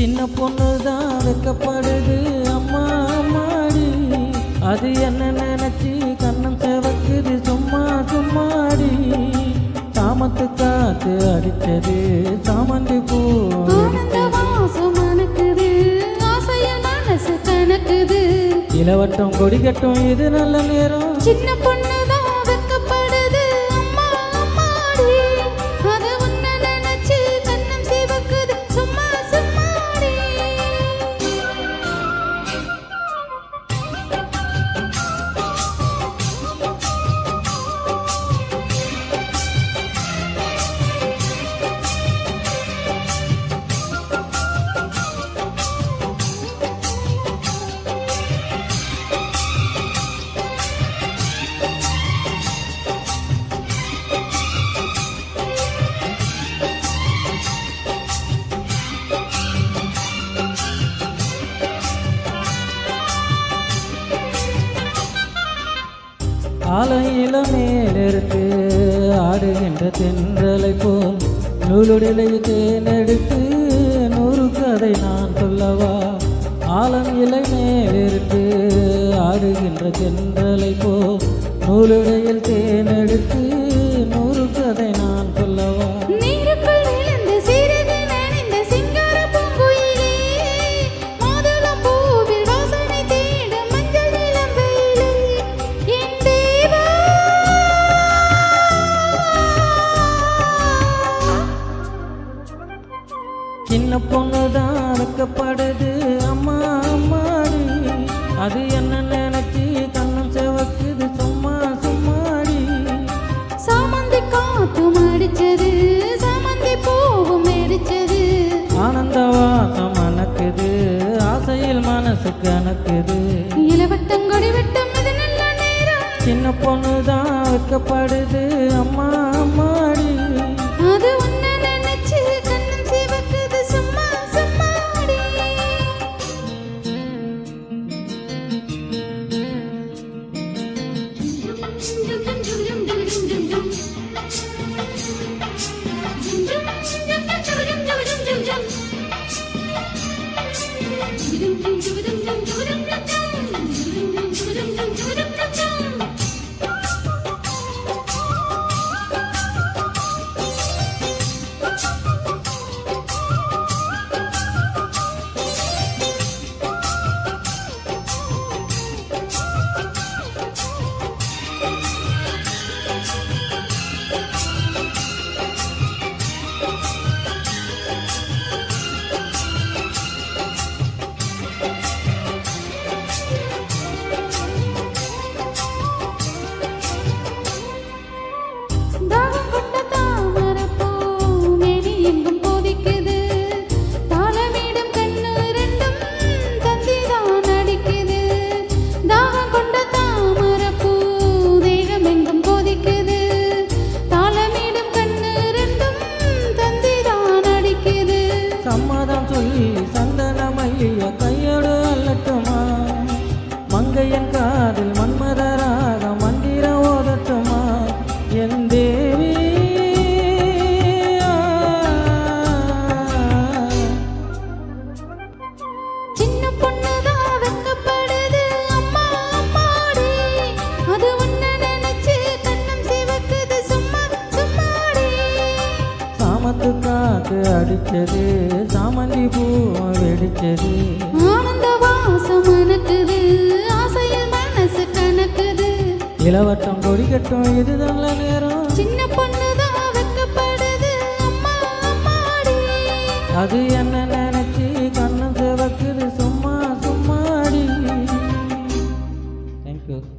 சின்ன பொண்ணுதான் வெக்கப்படுது அம்மா அம்மாடி, அது என்ன நினைச்சு கண்ணம் செவக்குது சும்மா சும்மாடி. சாமத்து காத்து அடிச்சது சாமந்தி பூ இளவட்டம் கொடி கட்டும் இது நல்ல நேரம். சின்ன பொண்ணுதான் வெக்கப்படுது அம்மா அம்மாடி, அது உன்னை நினைச்சு கண்ணம் சிவக்குது சும்மா சும்மாடி. ஆலையில மேலிருந்து ஆடுகின்ற தென்றலை போல் நூலுடலை தேனெடுத்து 100 கதை நான் சொல்லவா. ஆலம் இலை மேலிருந்து ஆடுகின்ற தென்றலை போல் நூலுடையில் தேனெடுத்து 100 கதை நான் சொல்லவா. சின்ன பொண்ணுதான் வெக்கப்படுது அம்மா அம்மாடி, அது என்ன நினைச்சு கண்ணம் செவக்குது சும்மா சும்மாடி. சாமந்தி காத்தும் அடிச்சது சாமந்தி பூவும் அடிச்சது, ஆனந்த வாசம் அணக்குது ஆசையில் மனசு கணக்குது. இளவட்டம் கொடி வெட்டும் இது நல்ல நேரம். சின்ன பொண்ணுதான் வெக்கப்படுது அம்மா அம்மாடி, அது உன்னை நினைச்சு கண்ணம் சிவக்குது சும்மா சும்மாடி. சம்மதம் சொல்லி சந்தன மல்லிய கையோடு அல்லட்டுமா, மங்கையன் காதில் மன்மதராக மந்திரம் ஓதட்டுமா. என் தேவி சின்ன பொண்ணுதான் வெக்கப்படுது அம்மா அம்மாடி, அது உன்னை நினைச்சு கண்ணம் சிவக்குது சும்மா சும்மாடி. சாமத்து காத்து அடிச்சது சாமந்தி பூ வெடிச்சது, ஆனந்த வாசம் அணக்குது ஆசையில் மனசு கணக்குது. இளவட்டம் கொடி கட்டும் இது நல்ல நேரம். சின்ன பொண்ணுதான் வெக்கப்படுது அம்மா அம்மாடி, அது என்ன நினைச்சு கண்ணம் சிவக்குது சும்மா சும்மாடி. தேங்க்யூ.